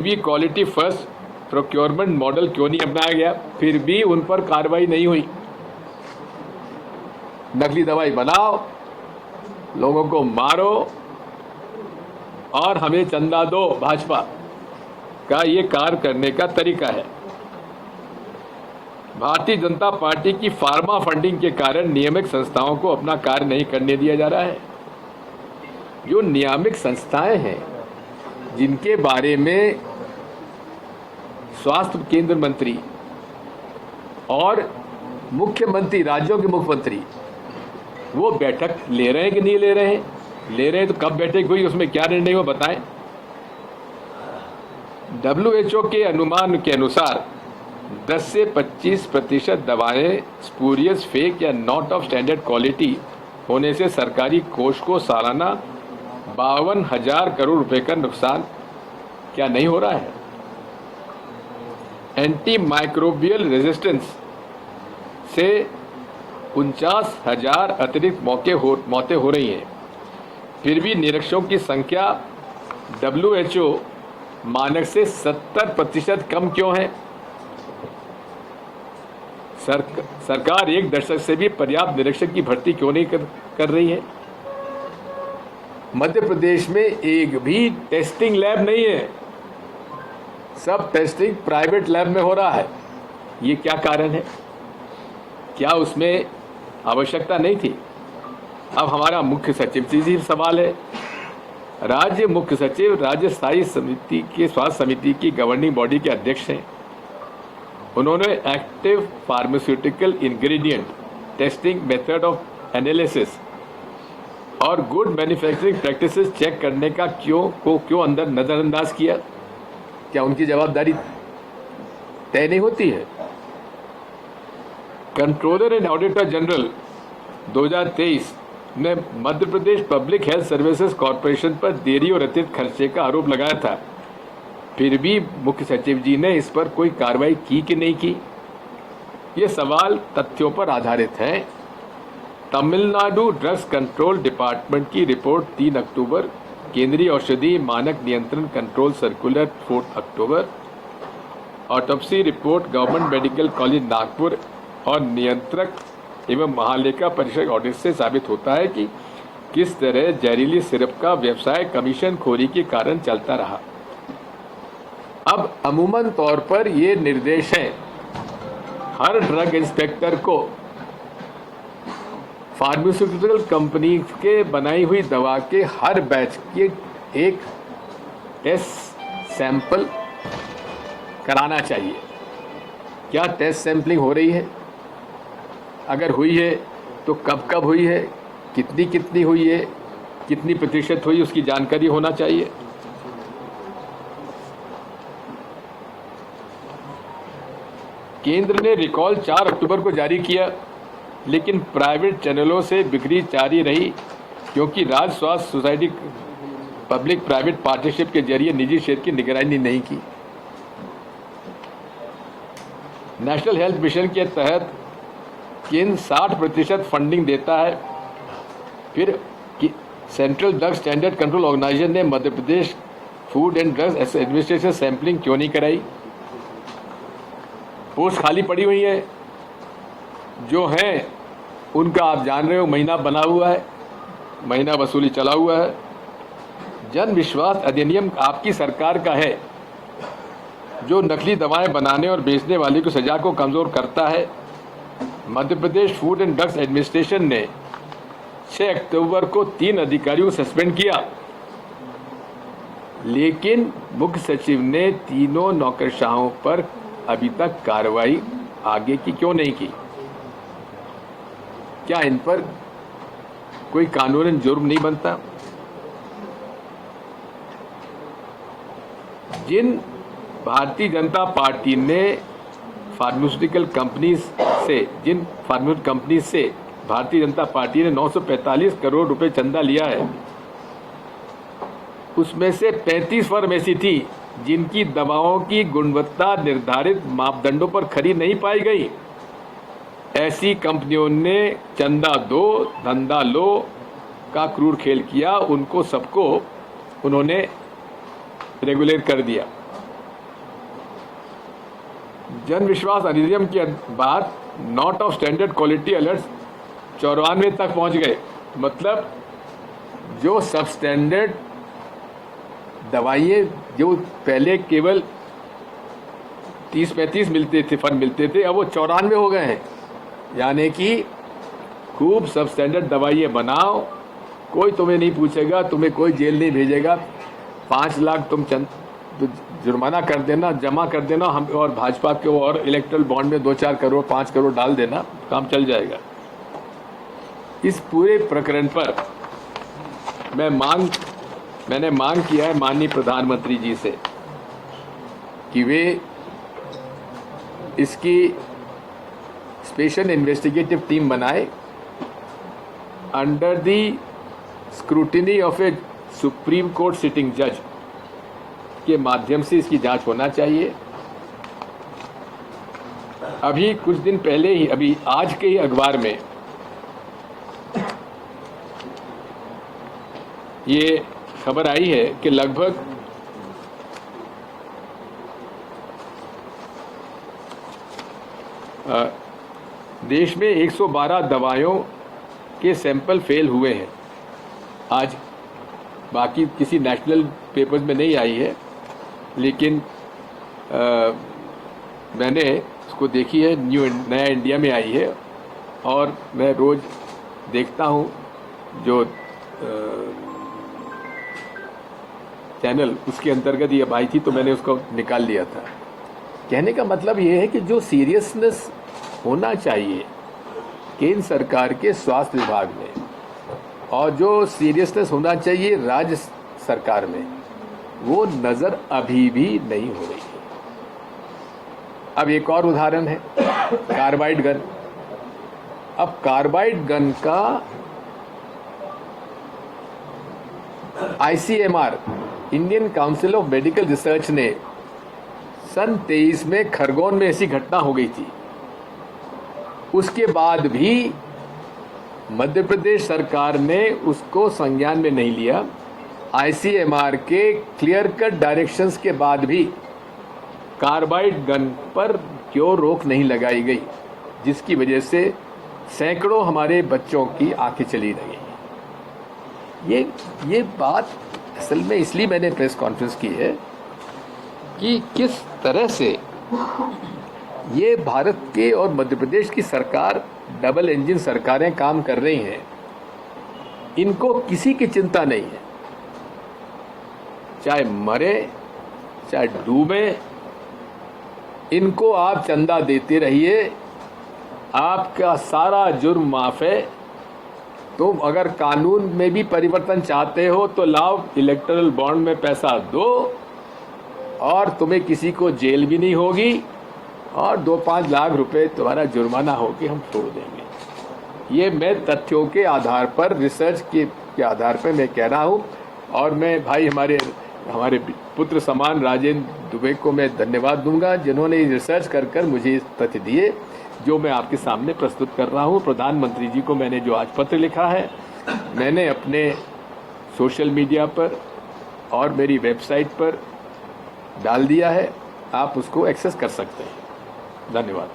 भी quality first procurement model क्यों नहीं अपनाया गया? फिर भी उन पर कार्रवाई नहीं हुई। नकली दवाई बनाओ, लोगों को मारो और हमें चंदा दो। भाजपा का ये कार्य करने का तरीका है। भारतीय जनता पार्टी की फार्मा फंडिंग के कारण नियामक संस्थाओं को अपना कार्य नहीं करने दिया जा रहा है। जो नियामक संस्थाएं हैं, जिनके बारे में स्वास्थ्य केंद्र मंत्री और मुख्यमंत्री, राज्यों के मुख्यमंत्री, वो बैठक ले रहे हैं कि नहीं ले रहे हैं? ले रहे हैं तो कब बैठक हुई, उसमें क्या निर्णय हुआ, बताएं। WHO के अनुमान के अनुसार 10 से 25% दवाएं स्पूरियस, फेक या नॉट ऑफ स्टैंडर्ड क्वालिटी होने से सरकारी कोष को सालाना 52,000 करोड़ रुपए का नुकसान क्या नहीं हो रहा है? एंटी माइक्रोबियल रेजिस्टेंस से 49,000 अतिरिक्त मौतें हो रही हैं। फिर भी निरीक्षकों की संख्या WHO मानक से 70% कम क्यों है? सरकार एक दशक से भी पर्याप्त निरीक्षक की भर्ती क्यों नहीं कर रही है? मध्य प्रदेश में एक भी टेस्टिंग लैब नहीं है। सब टेस्टिंग प्राइवेट लैब में हो रहा है। ये क्या कारण है? क्या उसमें आवश्यकता नहीं थी? अब हमारा मुख्य सचिव से ही सवाल है। राज्य मुख्य सचिव राज्य स्थायी समिति के स्वास्थ्य समिति की गवर्निंग बॉडी के अध्यक्ष हैं। उन्होंने active pharmaceutical ingredient testing method of analysis और गुड मैन्युफैक्चरिंग प्रैक्टिसेस चेक करने का क्यों अंदर नजरअंदाज किया? क्या उनकी जवाबदारी तय नहीं होती है? कंट्रोलर एंड ऑडिटर जनरल 2023 ने मध्य प्रदेश पब्लिक हेल्थ सर्विसेज कॉरपोरेशन पर देरी और अतिरिक्त खर्चे का आरोप लगाया था। फिर भी मुख्य सचिव जी ने इस पर कोई कार्रवाई की कि नहीं की? ये सवाल तथ्यों पर आधारित है। तमिलनाडु ड्रग्स कंट्रोल डिपार्टमेंट की रिपोर्ट 3 अक्टूबर, केंद्रीय औषधि मानक नियंत्रण control circular 4 October, autopsy report government medical college Nagpur और नियंत्रक एवं महालेखा परीक्षक ऑडिट से साबित होता है कि किस तरह जहरीली सिरप का व्यवसाय कमीशन खोरी के कारण चलता रहा। अब अमूमन तौर पर ये निर्देश हैं हर ड्रग इंस्पेक्टर को फार्मास्यूटिकल कंपनी के बनाई हुई दवा के हर बैच के एक टेस्ट सैंपल कराना चाहिए। क्या टेस्ट सैंपलिंग हो रही है? अगर हुई है तो कब कब हुई है, कितनी हुई है, कितनी प्रतिशत हुई, उसकी जानकारी होना चाहिए। केंद्र ने रिकॉल 4 अक्टूबर को जारी किया, लेकिन प्राइवेट चैनलों से बिक्री जारी रही क्योंकि राज्य स्वास्थ्य सोसाइटी पब्लिक प्राइवेट पार्टनरशिप के जरिए निजी क्षेत्र की निगरानी नहीं की। नेशनल हेल्थ मिशन के तहत केंद्र 60% फंडिंग देता है। फिर central drug standard control organisation ने Madhya Pradesh food and drugs administration sampling क्यों नहीं कराई? पोस्ट खाली पड़ी हुई है। जो है उनका आप जान रहे हो, महीना बना हुआ है, महीना वसूली चला हुआ है। जन विश्वास अधिनियम आपकी सरकार का है, जो नकली दवाएं बनाने और बेचने वाले की सजा को कमजोर करता है। मध्य Pradesh food and drugs administration ने 6 अक्टूबर को 3 अधिकारियों को सस्पेंड किया, लेकिन मुख्य सचिव ने तीनों नौकरशाहों पर अभी तक कार्रवाई आगे की क्यों नहीं की? क्या इन पर कोई कानूनन जुर्म नहीं बनता? जिन भारतीय जनता पार्टी ने फार्मास्यूटिकल कंपनीज से भारतीय जनता पार्टी ने 945 करोड़ रुपए चंदा लिया है, उसमें से 35 फर्म ऐसी थी जिनकी दवाओं की गुणवत्ता निर्धारित मापदंडों पर खरी नहीं पाई गई। ऐसी कंपनियों ने चंदा दो धंधा लो का क्रूर खेल किया। उनको सबको उन्होंने रेगुलेट कर दिया। जन विश्वास अधिनियम के बाद not of standard quality alert 94 तक पहुंच गए। मतलब जो सब स्टैंडर्ड दवाइयाँ जो पहले केवल 30-35 मिलते थे, फंड मिलते थे, अब वो 94 हो गए हैं। यानी कि खूब सब स्टैंडर्ड दवाइयाँ बनाओ, कोई तुम्हें नहीं पूछेगा, तुम्हें कोई जेल नहीं भेजेगा। 5 लाख तुम तो जुर्माना कर देना, जमा कर देना, हम और भाजपा के और इलेक्ट्रल बॉन्ड में 2-4 करोड़ 5 करोड़ डाल देना, काम चल जाएगा। इस पूरे प्रकरण पर मैंने मांग किया है माननीय प्रधानमंत्री जी से कि वे इसकी स्पेशल इन्वेस्टिगेटिव टीम बनाए under the scrutiny of a supreme court sitting जज के माध्यम से इसकी जांच होना चाहिए। अभी कुछ दिन पहले ही, अभी आज के ही अखबार में ये खबर आई है कि लगभग देश में 112 दवाइयों के सैंपल फेल हुए हैं। आज बाकी किसी नेशनल पेपर्स में नहीं आई है, लेकिन मैंने उसको देखी है, नया इंडिया में आई है। और मैं रोज़ देखता हूँ जो चैनल उसके अंतर्गत ये आई थी, तो मैंने उसको निकाल लिया था। कहने का मतलब ये है कि जो सीरियसनेस होना चाहिए केंद्र सरकार के स्वास्थ्य विभाग में और जो सीरियसनेस होना चाहिए राज्य सरकार में, वो नज़र अभी भी नहीं हो रही है। अब एक और उदाहरण है कार्बाइड गन। अब कार्बाइड गन का ICMR Indian council of medical research ने सन 23 में खरगोन में ऐसी घटना हो गई थी। उसके बाद भी मध्य प्रदेश सरकार ने उसको संज्ञान में नहीं लिया। ICMR के क्लियर कट डायरेक्शंस के बाद भी कार्बाइड गन पर क्यों रोक नहीं लगाई गई, जिसकी वजह से सैकड़ों हमारे बच्चों की आंखें चली रही। ये बात असल में इसलिए मैंने प्रेस कॉन्फ्रेंस की है कि किस तरह से ये भारत के और मध्य प्रदेश की सरकार डबल इंजन सरकारें काम कर रही हैं। इनको किसी की चिंता नहीं है, चाहे मरे चाहे डूबे, इनको आप चंदा देते रहिए, आपका सारा जुर्म माफ है। तुम अगर कानून में भी परिवर्तन चाहते हो तो लाओ, इलेक्टोरल बॉन्ड में पैसा दो और तुम्हें किसी को जेल भी नहीं होगी और 2-5 लाख रुपए तुम्हारा जुर्माना होगी, हम छोड़ देंगे। ये मैं तथ्यों के आधार पर, रिसर्च के आधार पर मैं कह रहा हूँ। और मैं भाई हमारे पुत्र समान राजेंद्र दुबे को मैं धन्यवाद दूंगा, जिन्होंने रिसर्च कर मुझे तथ्य दिए जो मैं आपके सामने प्रस्तुत कर रहा हूँ। प्रधानमंत्री जी को मैंने जो आज पत्र लिखा है, मैंने अपने सोशल मीडिया पर और मेरी वेबसाइट पर डाल दिया है, आप उसको एक्सेस कर सकते हैं। धन्यवाद।